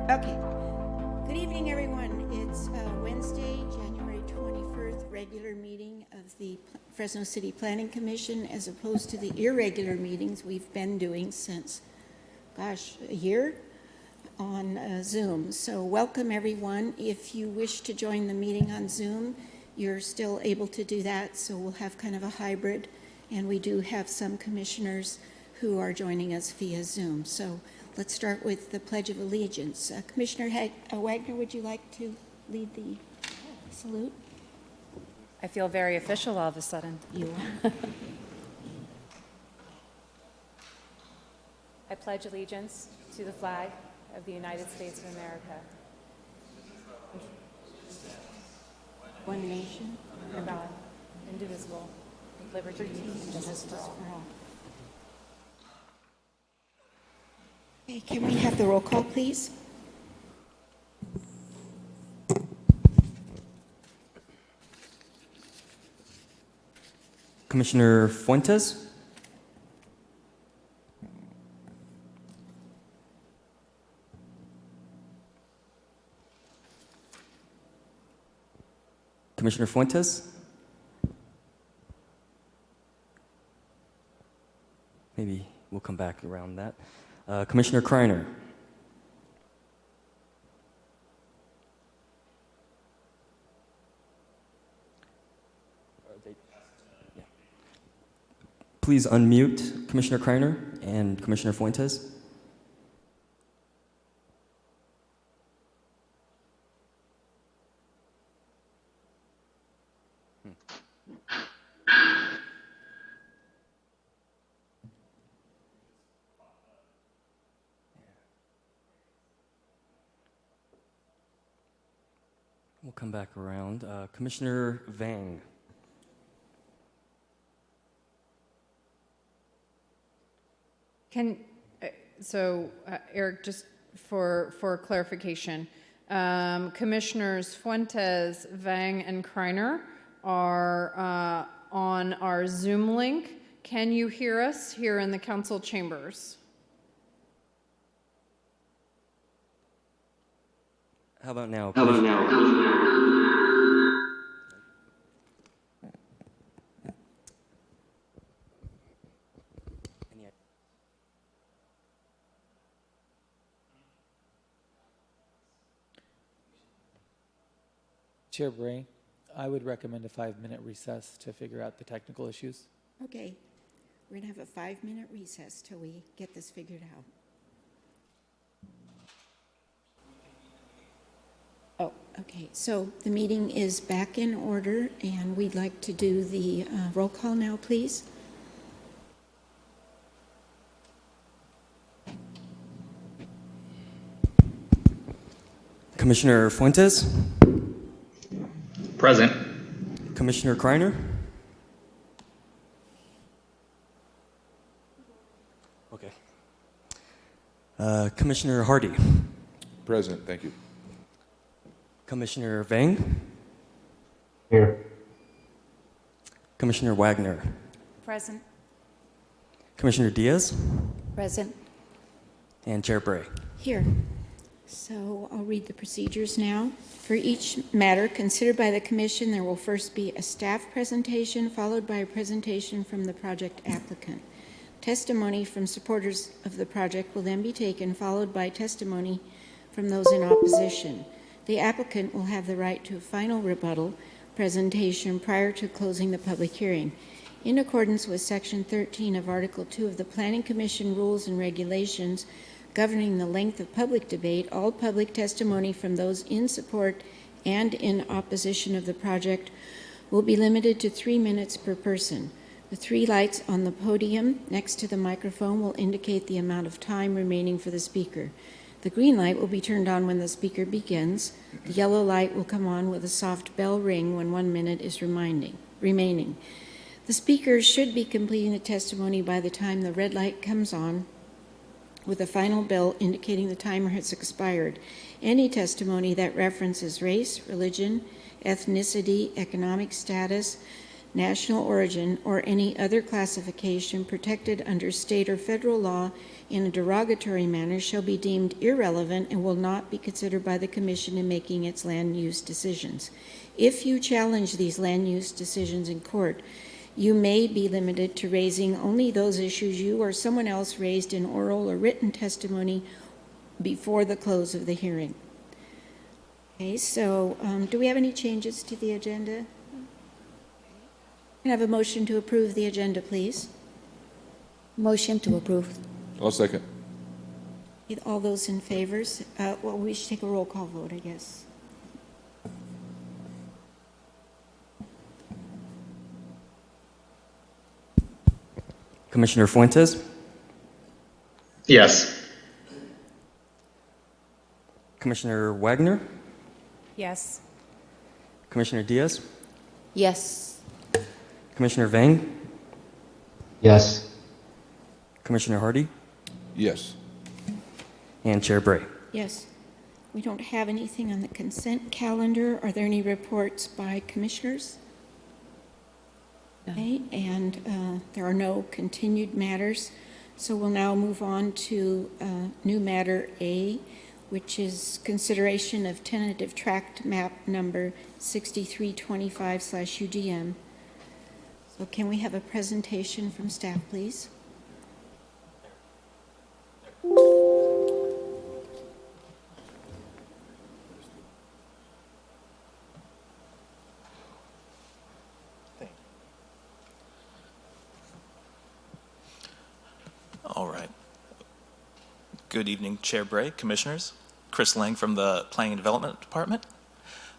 Okay. Good evening, everyone. It's Wednesday, January 21st, regular meeting of the Fresno City Planning Commission, as opposed to the irregular meetings we've been doing since, gosh, a year on Zoom. So welcome, everyone. If you wish to join the meeting on Zoom, you're still able to do that. So we'll have kind of a hybrid, and we do have some commissioners who are joining us via Zoom. So let's start with the Pledge of Allegiance. Commissioner Wagner, would you like to lead the salute? I feel very official all of a sudden. You are. I pledge allegiance to the flag of the United States of America, One nation, under God, indivisible, with liberty and justice for all. Okay, can we have the roll call, please? Commissioner Fuentes? Commissioner Fuentes? Maybe we'll come back around that. Commissioner Kreiner? Please unmute Commissioner Kreiner and Commissioner Fuentes. We'll come back around. Commissioner Vang. Eric, just for clarification, Commissioners Fuentes, Vang, and Kreiner are on our Zoom link. Can you hear us here in the council chambers? How about now? Chair Bray, I would recommend a 5-minute recess to figure out the technical issues. Okay, we're going to have a 5-minute recess till we get this figured out. Oh, okay, so the meeting is back in order, and we'd like to do the roll call now, please. Commissioner Fuentes? Present. Commissioner Kreiner? Okay. Commissioner Hardy? Present, thank you. Commissioner Vang? Here. Commissioner Wagner? Present. Commissioner Diaz? Present. And Chair Bray. Here. So I'll read the procedures now. For each matter considered by the Commission, there will first be a staff presentation, followed by a presentation from the project applicant. Testimony from supporters of the project will then be taken, followed by testimony from those in opposition. The applicant will have the right to a final rebuttal presentation prior to closing the public hearing. In accordance with Section 13 of Article 2 of the Planning Commission Rules and Regulations governing the length of public debate, all public testimony from those in support and in opposition of the project will be limited to 3 minutes per person. The 3 lights on the podium next to the microphone will indicate the amount of time remaining for the speaker. The green light will be turned on when the speaker begins. The yellow light will come on with a soft bell ring when 1 minute is remaining. The speakers should be completing the testimony by the time the red light comes on, with a final bell indicating the timer has expired. Any testimony that references race, religion, ethnicity, economic status, national origin, or any other classification protected under state or federal law in a derogatory manner shall be deemed irrelevant and will not be considered by the Commission in making its land use decisions. If you challenge these land use decisions in court, you may be limited to raising only those issues you or someone else raised in oral or written testimony before the close of the hearing. Okay, so do we have any changes to the agenda? Can I have a motion to approve the agenda, please? Motion to approve. I'll second. All those in favor? Well, we should take a roll call vote, I guess. Commissioner Fuentes, Yes. Commissioner Wagner, Yes. Commissioner Diaz, Yes. Commissioner Vang, Yes. Commissioner Hardy, Yes. and Chair Bray. Yes. We don't have anything on the consent calendar. Are there any reports by commissioners? No. Okay, and there are no continued matters. So we'll now move on to new matter A, which is consideration of tentative tract map number 6325/UGM. So can we have a presentation from staff, please? All right. Good evening, Chair Bray, Commissioners. Chris Lang from the Planning and Development Department.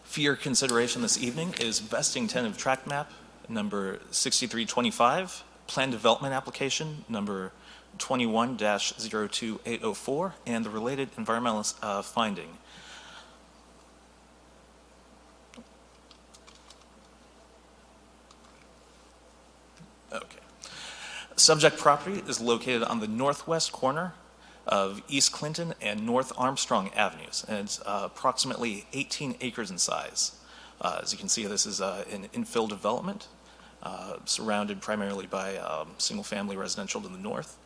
For your consideration this evening is vesting tentative tract map number 6325, plan development application number 21-02804, and the related environmental finding. Okay. Subject property is located on the northwest corner of East Clinton and North Armstrong Avenues, and it's approximately 18 acres in size. As you can see, this is an infill development surrounded primarily by single-family residential to the north.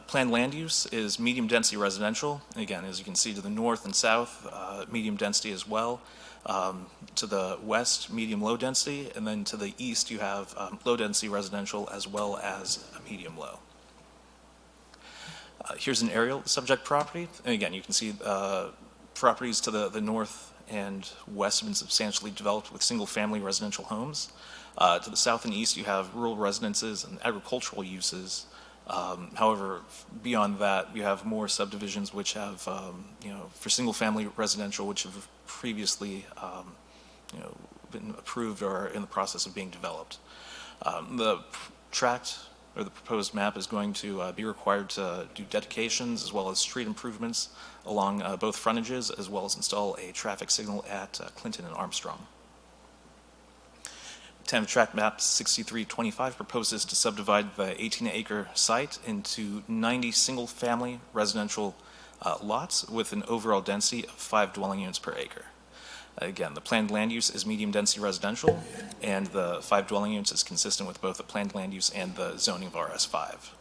Planned land use is medium-density residential. And again, as you can see to the north and south, medium density as well. To the west, medium-low density, and then to the east, you have low-density residential as well as medium-low. Here's an aerial subject property, and again, you can see properties to the north and west have been substantially developed with single-family residential homes. To the south and east, you have rural residences and agricultural uses. However, beyond that, you have more subdivisions which have, for single-family residential, which have previously, been approved or are in the process of being developed. The tract or the proposed map is going to be required to do dedications as well as street improvements along both frontages, as well as install a traffic signal at Clinton and Armstrong. Tentative tract map 6325 proposes to subdivide the 18-acre site into 90 single-family residential lots with an overall density of 5 dwelling units per acre. Again, the planned land use is medium-density residential, and the 5 dwelling units is consistent with both the planned land use and the zoning of RS5.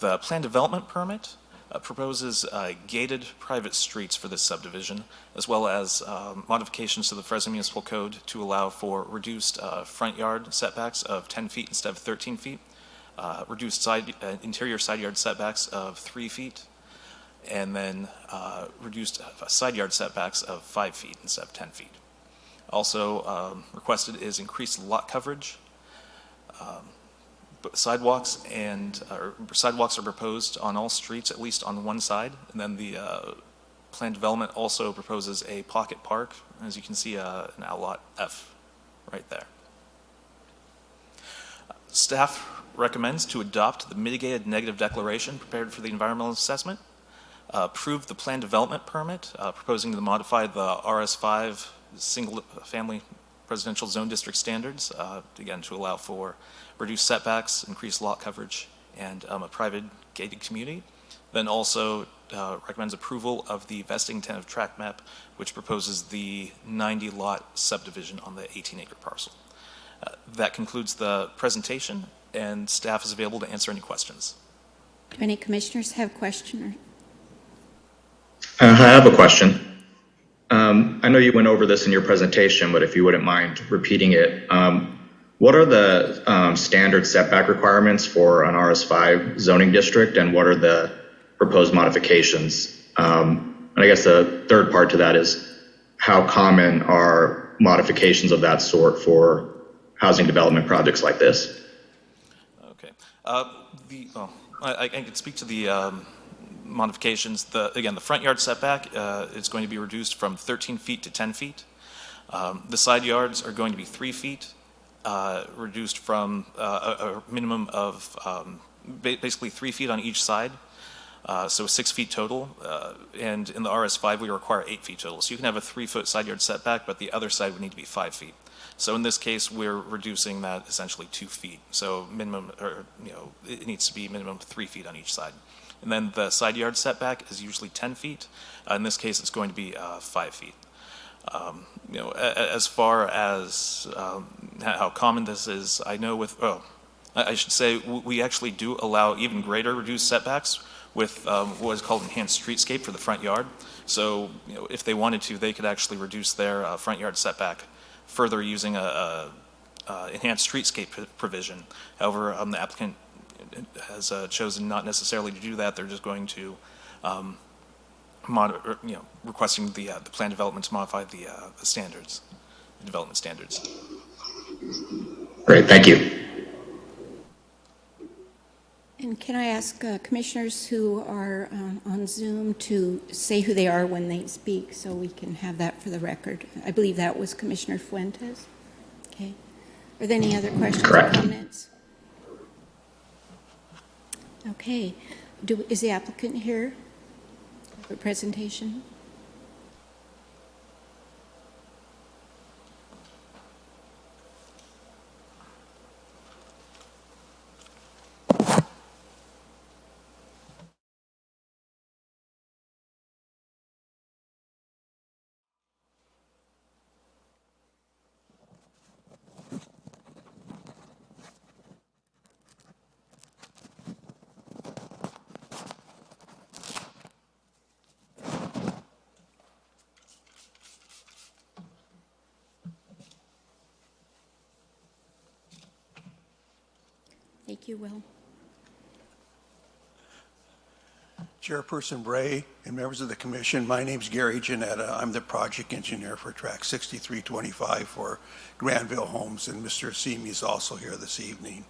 The planned development permit proposes gated private streets for this subdivision, as well as modifications to the Fresno Municipal Code to allow for reduced front yard setbacks of 10 feet instead of 13 feet, reduced interior side yard setbacks of 3 feet, and then reduced side yard setbacks of 5 feet instead of 10 feet. Also requested is increased lot coverage. Sidewalks are proposed on all streets, at least on one side, and then the planned development also proposes a pocket park, as you can see an outlot F right there. Staff recommends to adopt the mitigated negative declaration prepared for the environmental assessment, approve the planned development permit, proposing to modify the RS5 single-family residential zone district standards, again, to allow for reduced setbacks, increased lot coverage, and a private gated community. Then also recommends approval of the vesting tentative tract map, which proposes the 90-lot subdivision on the 18-acre parcel. That concludes the presentation, and staff is available to answer any questions. Do any commissioners have questions? I have a question. I know you went over this in your presentation, but if you wouldn't mind repeating it, what are the standard setback requirements for an RS5 zoning district, and what are the proposed modifications? And I guess the third part to that is, how common are modifications of that sort for housing development projects like this? Okay. I can speak to the modifications. Again, the front yard setback is going to be reduced from 13 feet to 10 feet. The side yards are going to be 3 feet, reduced from a minimum of basically 3 feet on each side, so 6 feet total. And in the RS5, we require 8 feet total. So you can have a 3-foot side yard setback, but the other side would need to be 5 feet. So in this case, we're reducing that essentially 2 feet. So minimum, or it needs to be minimum 3 feet on each side. And then the side yard setback is usually 10 feet. In this case, it's going to be 5 feet. As far as how common this is, I know I should say we actually do allow even greater reduced setbacks with what is called enhanced streetscape for the front yard. So if they wanted to, they could actually reduce their front yard setback further using a enhanced streetscape provision. However, the applicant has chosen not necessarily to do that. They're just going to requesting the plan development to modify the standards, the development standards. Great, thank you. And can I ask commissioners who are on Zoom to say who they are when they speak so we can have that for the record? I believe that was Commissioner Fuentes. Okay. Are there any other questions Correct. or comments? Okay. Is the applicant here for presentation? Thank you, Will. Chairperson Bray and members of the commission, my name's Gary Janetta. I'm the project engineer for track 6325 for Granville Homes, and Mr. Simi is also here this evening.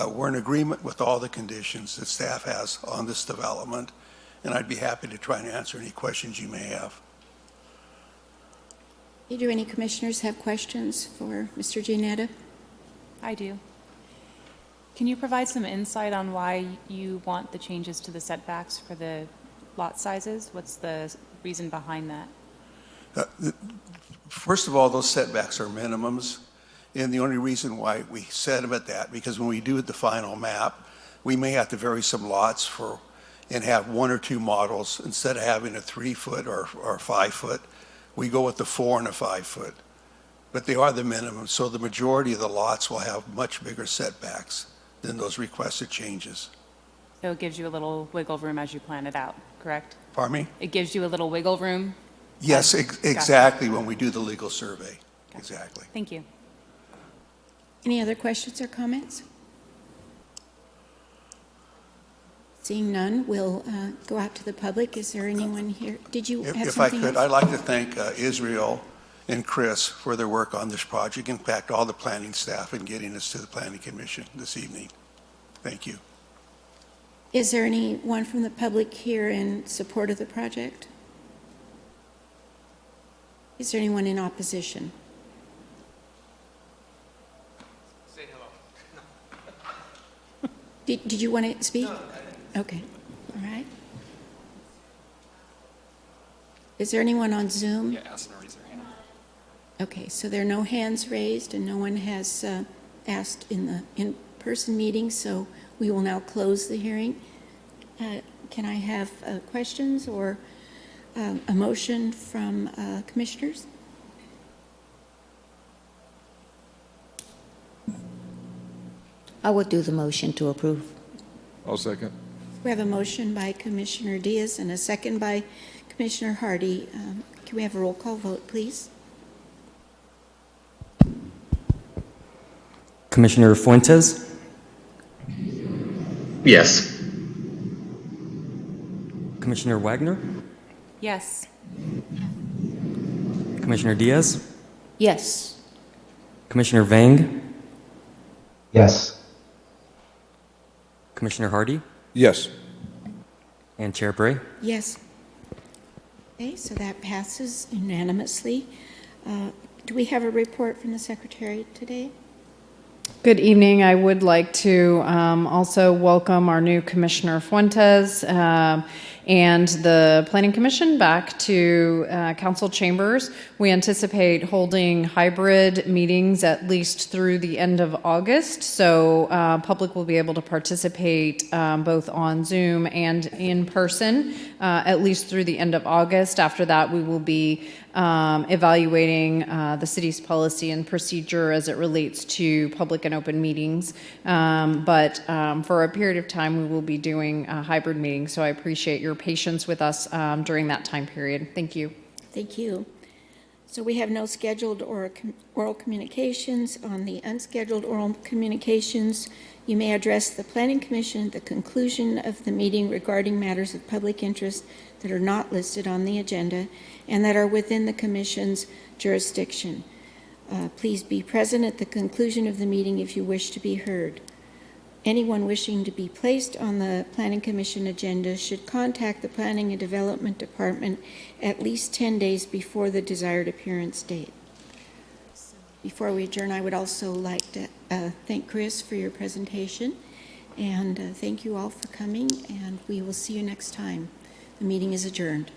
We're in agreement with all the conditions that staff has on this development, and I'd be happy to try and answer any questions you may have. Do any commissioners have questions for Mr. Janetta? I do. Can you provide some insight on why you want the changes to the setbacks for the lot sizes? What's the reason behind that? First of all, those setbacks are minimums, and the only reason why we set them at that, because when we do the final map, we may have to vary some lots and have 1 or 2 models. Instead of having a 3-foot or 5-foot, we go with the 4 and a 5-foot. But they are the minimum, so the majority of the lots will have much bigger setbacks than those requested changes. So it gives you a little wiggle room as you plan it out, correct? Pardon me? It gives you a little wiggle room? Yes, exactly, when we do the legal survey. Exactly. Thank you. Any other questions or comments? Seeing none, we'll go out to the public. Is there anyone here? Did you have If I something could, else? I'd like to thank Israel and Chris for their work on this project, in fact, all the planning staff in getting us to the planning commission this evening. Thank you. Is there anyone from the public here in support of the project? Is there anyone in opposition? Say hello. Did you want to speak? Okay, all right. Is there anyone on Zoom? Yeah, ask them to raise their hand. Okay, so there are no hands raised and no one has asked in the in-person meeting, so we will now close the hearing. can I have questions or a motion from commissioners? I would do the motion to approve. I'll second. We have a motion by Commissioner Diaz and a second by Commissioner Hardy. Can we have a roll call vote, please? Commissioner Fuentes, Yes. Commissioner Wagner, Yes. Commissioner Diaz, Yes. Commissioner Vang, Yes. Commissioner Hardy, Yes. and Chair Bray. Yes. Okay, so that passes unanimously. Do we have a report from the Secretary today? Good evening. I would like to also welcome our new Commissioner Fuentes and the Planning Commission back to council chambers. We anticipate holding hybrid meetings at least through the end of August, so public will be able to participate both on Zoom and in person at least through the end of August. After that, we will be evaluating the city's policy and procedure as it relates to public and open meetings. But for a period of time, we will be doing hybrid meetings. So I appreciate your patience with us during that time period. Thank you. Thank you. So we have no scheduled or oral communications. On the unscheduled oral communications, you may address the Planning Commission at the conclusion of the meeting regarding matters of public interest that are not listed on the agenda and that are within the Commission's jurisdiction. Please be present at the conclusion of the meeting if you wish to be heard. Anyone wishing to be placed on the Planning Commission agenda should contact the Planning and Development Department at least 10 days before the desired appearance date. Before we adjourn, I would also like to thank Chris for your presentation, and thank you all for coming, and we will see you next time. The meeting is adjourned.